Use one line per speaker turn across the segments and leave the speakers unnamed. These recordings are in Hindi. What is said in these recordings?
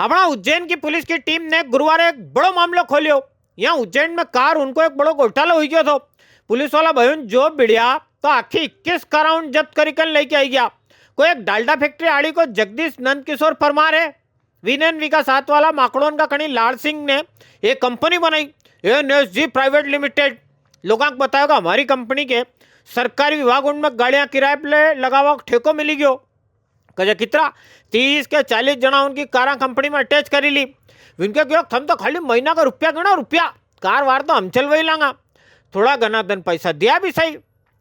हमारा उज्जैन की पुलिस की टीम ने गुरुवार एक बड़ो मामलो खोलियो। यहाँ उज्जैन में कार उनको एक बड़ो घोटालो हो गयो। पुलिस वाला भाई जो बिड़िया तो आखी 21 काराउंड जब्त कर लेके आई गया। कोई एक डालडा फैक्ट्री आड़ी को जगदीश नंद किशोर परमार है। विनयन विकास सात वाला माकड़ोन का कणी लाल सिंह ने एक कंपनी बनाई NSG प्राइवेट लिमिटेड। लोगों को बताया हमारी कंपनी के सरकारी विभाग उनमें गाड़ियां किराए पे लगावा ठेको मिली गयो। कहे कितना 30 के 40 जना उनकी कारा कंपनी में अटैच करी ली। इनके क्यों थम तो खाली महीना का रुपया गणा रुपया कार वार तो हम चलवाई लांगा। थोड़ा घना धन पैसा दिया भी सही।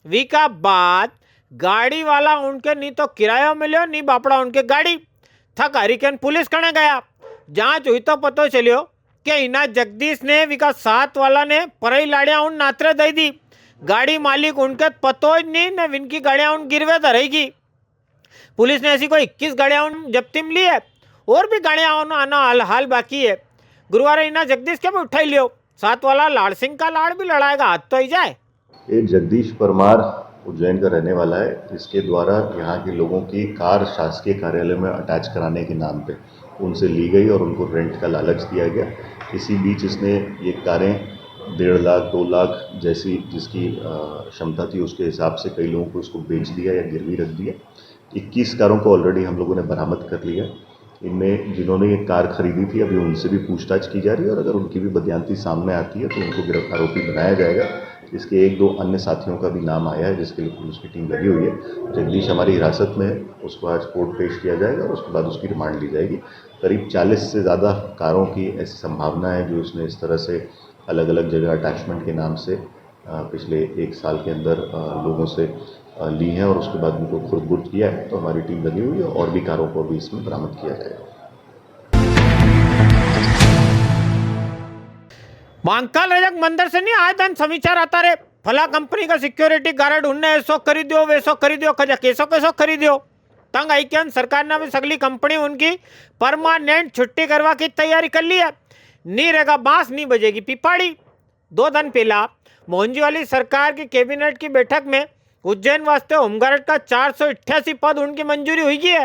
वी का बाद गाड़ी वाला उनके नहीं तो किराया मिलो नहीं बापड़ा उनके गाड़ी थक हरिकेन पुलिस करने गया। जांच हुई तो पता चलियो कि इना जगदीश ने विकास सात वाला ने परई लाड़िया उन नात्रे दई दी। गाड़ी मालिक उनके पतो ही नहीं ने इनकी गाड़ियां उन गिरवे धरेगी। पुलिस ने ऐसी कोई 21 गाड़ियां उन जब्ती में ली है और भी गाड़ियां आना हाल बाकी है। गुरुवार इना जगदीश के भी उठाई लियो। सात वाला लाड़ सिंह का लाड़ भी लड़ाएगा हाथ तो ही जाए।
ये जगदीश परमार उज्जैन का रहने वाला है। इसके द्वारा यहाँ के लोगों की कार शासकीय कार्यालय में अटैच कराने के नाम पे उनसे ली गई और उनको रेंट का लालच दिया गया। इसी बीच इसने ये कारें 1.5 लाख 2 लाख जैसी जिसकी क्षमता थी उसके हिसाब से कई लोगों को इसको बेच दिया या गिरवी रख दिया। 21 कारों को ऑलरेडी हम लोगों ने बरामद कर लिया। इनमें जिन्होंने ये कार खरीदी थी अभी उनसे भी पूछताछ की जा रही है और अगर उनकी भी बदयांती सामने आती है तो उनको गिरफ्तार आरोपी बनाया जाएगा। इसके 1-2 अन्य साथियों का भी नाम आया है जिसके लिए पुलिस की टीम लगी हुई है। जगदीश हमारी हिरासत में है, उसको आज कोर्ट पेश किया जाएगा और उसके बाद उसकी रिमांड ली जाएगी। करीब 40 से ज़्यादा कारों की ऐसी संभावना है जो उसने इस तरह से अलग अलग जगह अटैचमेंट के नाम से पिछले 1 साल के अंदर लोगों से ली हैं और उसके बाद उनको खुर्द-बुर्द किया है। तो हमारी टीम लगी हुई है और भी कारों को भी इसमें बरामद किया जाएगा।
महाकाल रजक मंदिर से नहीं आए दिन समाचार आता रे फला कंपनी का सिक्योरिटी गार्ड उनने ऐसो खरीद्यो वैसो खरीद्यो खजा कैसो खरीद्यो। तंग आई क्या सरकार ने भी सगली कंपनी उनकी परमानेंट छुट्टी करवा की तैयारी कर ली है। नहीं रहेगा बांस नहीं बजेगी पिपाड़ी। 2 दिन पहला मोहनजी वाली सरकार की कैबिनेट की बैठक में उज्जैन वास्ते होमगार्ड का 488 पद उनकी मंजूरी हुई है।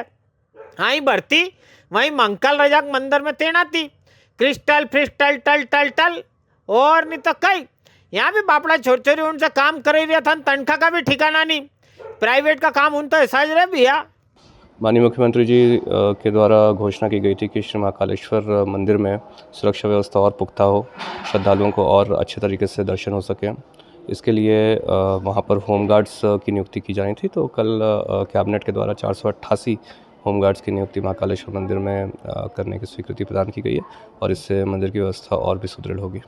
हाँ भर्ती वहीं महाकाल रजक मंदिर में तैनाती क्रिस्टल फ्रिस्टल टल टल टल और नहीं तो कई यहाँ भी बापड़ा छोर छोरी उनसे काम कर रहा था। तनख्वाह का भी ठिकाना नहीं। प्राइवेट का काम उन तो ऐसा रहे भैया।
माननीय मुख्यमंत्री जी के द्वारा घोषणा की गई थी कि श्री महाकालेश्वर मंदिर में सुरक्षा व्यवस्था और पुख्ता हो, श्रद्धालुओं को और अच्छे तरीके से दर्शन हो सके। इसके लिए वहाँ पर होमगार्ड्स की नियुक्ति की जानी थी। तो कल कैबिनेट के द्वारा 488 होमगार्ड्स की नियुक्ति महाकालेश्वर मंदिर में करने की स्वीकृति प्रदान की गई है और इससे मंदिर की व्यवस्था और भी सुदृढ़ होगी।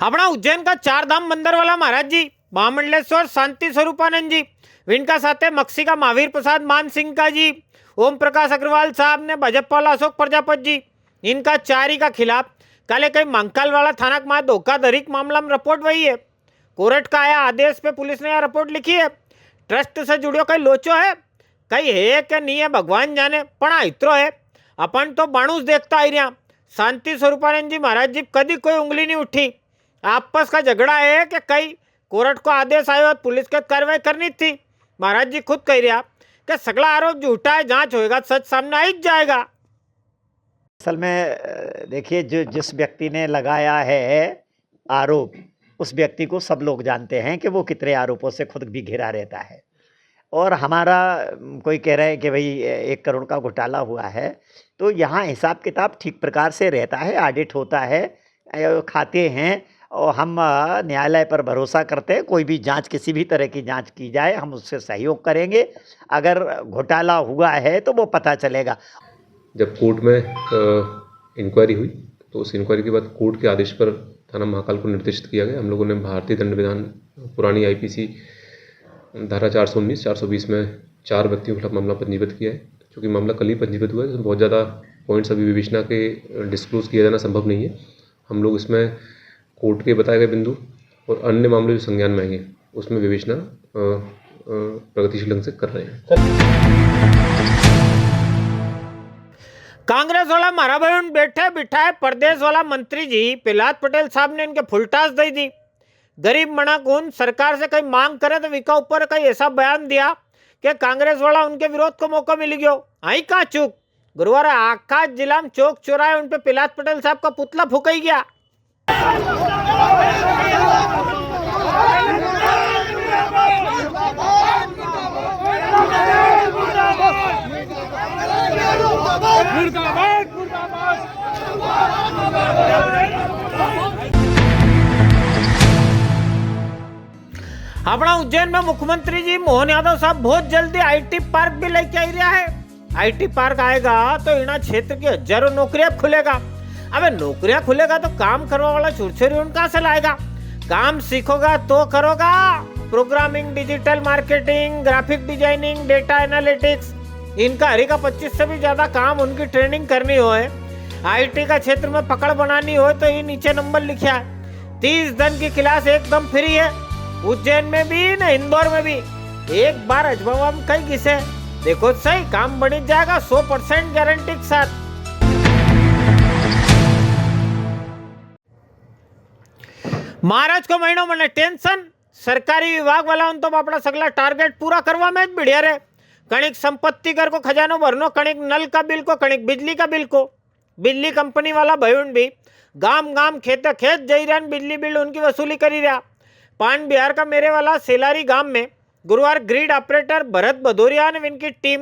अपना उज्जैन का 4 धाम मंदिर वाला महाराज जी महामंडलेश्वर शांति स्वरूपानंद जी विनका साथे मक्सी का महावीर प्रसाद मान सिंह का जी ओम प्रकाश अग्रवाल साहब ने भाजपा वाला अशोक प्रजापति जी इनका 4 ही का खिलाफ काले कई महाकाल वाला थाना में धोखाधड़ी मामला में रिपोर्ट वही है। कोर्ट का आया आदेश पे पुलिस ने यह रिपोर्ट लिखी है। ट्रस्ट से जुड़ियो कई लोचो है कई है कि नहीं है भगवान जाने पण इतरो है अपन तो बाणुस देखता आई रहा। शांति स्वरूपानंद जी महाराज जी कभी कोई उंगली नहीं उठी। आपस का झगड़ा है कि कई कोर्ट को आदेश आयो पुलिस को कार्रवाई करनी थी। महाराज जी खुद कह रहा कि सगला आरोप झूठा है, जांच होएगा सच सामने आ जाएगा।
असल में देखिए जिस व्यक्ति ने लगाया है आरोप उस व्यक्ति को सब लोग जानते हैं कि वो कितने आरोपों से खुद भी घिरा रहता है। और हमारा कोई कह रहा है कि भाई 1 करोड़ का घोटाला हुआ है तो यहाँ हिसाब किताब ठीक प्रकार से रहता है, ऑडिट होता है, खाते हैं और हम न्यायालय पर भरोसा करते हैं। कोई भी जांच किसी भी तरह की जांच की जाए हम उससे सहयोग करेंगे। अगर घोटाला हुआ है तो वो पता चलेगा।
जब कोर्ट में इंक्वायरी हुई तो उस इंक्वायरी के बाद कोर्ट के आदेश पर थाना महाकाल को निर्देशित किया गया। हम लोगों ने भारतीय दंड विधान पुरानी IPC धारा 419 420 में 4 व्यक्तियों के खिलाफ मामला पंजीबद्ध किया है। क्योंकि मामला कल ही पंजीबद्ध हुआ है तो बहुत ज़्यादा पॉइंट्स अभी विवेचना के डिस्क्लोज किया जाना संभव नहीं है। हम लोग इसमें कोर्ट के बताए गए बिंदु और अन्य मामले जो संज्ञान में आएंगे उसमें विवेचना प्रगतिशील ढंग से कर रहे हैं।
कांग्रेस वाला मारा भाई बैठे बिठाए प्रदेश वाला मंत्री जी प्रहलाद पटेल साहब ने इनके फुलटास दे दी। गरीब मना कौन सरकार से कहीं मांग करे तो विका ऊपर कहीं ऐसा बयान दिया કે कांग्रेस वाला उनके विरोध को मौका मिल गयो। અહીં का चूक गुरुवार आखा जिला में चौक चौराहे उन पे पिलात पटेल साहब का पुतला फूकाई गया। अपना उज्जैन में मुख्यमंत्री जी मोहन यादव साहब बहुत जल्दी आईटी पार्क भी लेके आ रहा है। आईटी पार्क आएगा तो इना क्षेत्र की हजारों नौकरियां खुलेगा। अबे नौकरियां खुलेगा तो काम करने वाला छुरछुरी उनका से लाएगा। काम सीखोगा तो करोगा। Programming, digital marketing, graphic designing, data analytics, इनका हरी का 25 से भी ज्यादा काम उनकी ट्रेनिंग करनी हो है। आईटी का क्षेत्र में पकड़ बनानी हो तो ये नीचे नंबर लिखा है। 30 दिन की क्लास एकदम फ्री है। उज्जैन में भी न इंदौर में भी। एक बार अजमावा में कई किसे देखो सही काम बन जाएगा 100% गारंटी के साथ। महाराज को महीनों मैंने टेंशन सरकारी विभाग वाला तो अपना सगला टारगेट पूरा करवा में ज बढ़िया रे। कणिक संपत्ति कर को खजानो भरनो, कणिक नल का बिल को, कणिक बिजली का बिल को। बिजली कंपनी वाला भयुन भी गाम गाम खेत खेत जई रहा बिजली बिल उनकी वसूली करी रहा। पान बिहार का मेरे वाला सेलारी गांव में गुरुवार ग्रिड ऑपरेटर भरत भदौरिया ने इनकी टीम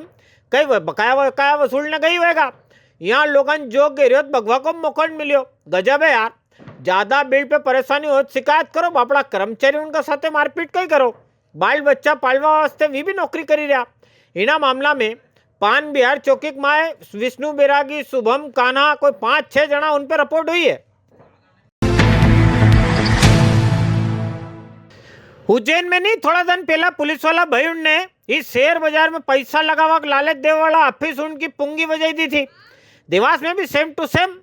कई बकाया वसूलने गई होगा। यहाँ लोगन जो गिरियो भगवा को मौका मिलियो। गजब है यार। ज्यादा बिल पे परेशानी हो शिकायत करो, बापड़ा कर्मचारी उनका साथे मारपीट कई करो। बाल बच्चा पालवा वास्ते भी नौकरी करी रहा। इना मामला में पान बिहार चौकी माए विष्णु बैरागी, शुभम कान्हा, कोई 5-6 जना उन पर रिपोर्ट हुई है। उज्जैन में नहीं, थोड़ा दिन पहला पुलिस वाला भयुन ने इस शेयर बाजार में पैसा लगावा लालच देने वाला ऑफिस उनकी पुंगी बजाई दी थी। देवास में भी सेम टू सेम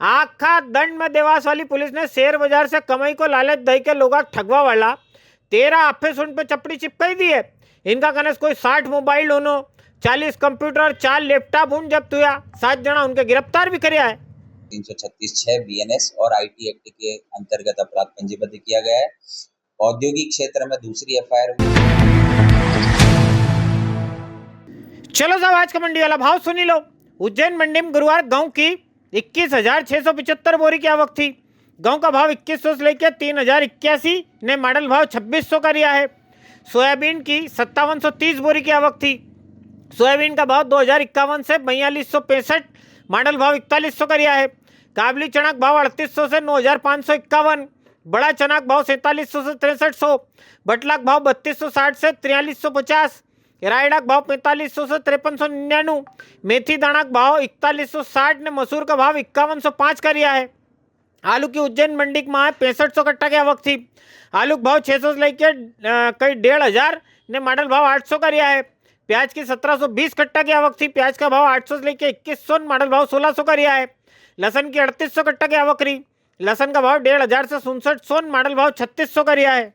आखा दंड में देवास वाली पुलिस ने शेयर बाजार से कमाई को लालच दे के लोग ठगवा वाला 13 ऑफिस उन पे चपड़ी चिपकाई दी है। इनका कनेस कोई 60 मोबाइल होनो, 40 कंप्यूटर, 4 लैपटॉप उन जब्त हुआ। 7 जना उनके गिरफ्तार भी किया है।
336 बीएनएस और आईटी एक्ट के अंतर्गत अपराध पंजीबद्ध किया गया है। औद्योगिक क्षेत्र में दूसरी एफआईआर हुई।
चलो साहब आज का मंडी वाला भाव सुनी लो। उज्जैन मंडी में गुरुवार गेहूं की 21,675 बोरी की आवक थी। गेहूं का भाव 2100 से लेकर 3081 ने मॉडल भाव 2600 का रिया है। सोयाबीन की 5730 बोरी की आवक थी। सोयाबीन का भाव 2051 से 4265, मॉडल भाव 4100 का रिया है। काबली चना का भाव 3800 से 9551, बड़ा चना का भाव 4700 से 6300, बटला का भाव 3260 से 4350, रायडा का भाव 4500 से 5399, मेथी दाना का भाव 4160 ने मसूर का भाव 5105 का रिया है। आलू की उज्जैन मंडी में 6500 कट्टा की आवक थी। आलू का भाव 600 से लेकर कई 1500 ने मॉडल भाव 800 का रिया है। प्याज की 1720 कट्टा की आवक थी। प्याज का भाव 800 से लेकर 2100, मॉडल भाव 1600 का रिया है। लहसन की 3800 कट्टा की आवक रही। लहसन का भाव 1500 से 6700, मॉडल भाव 3600 का रिया है।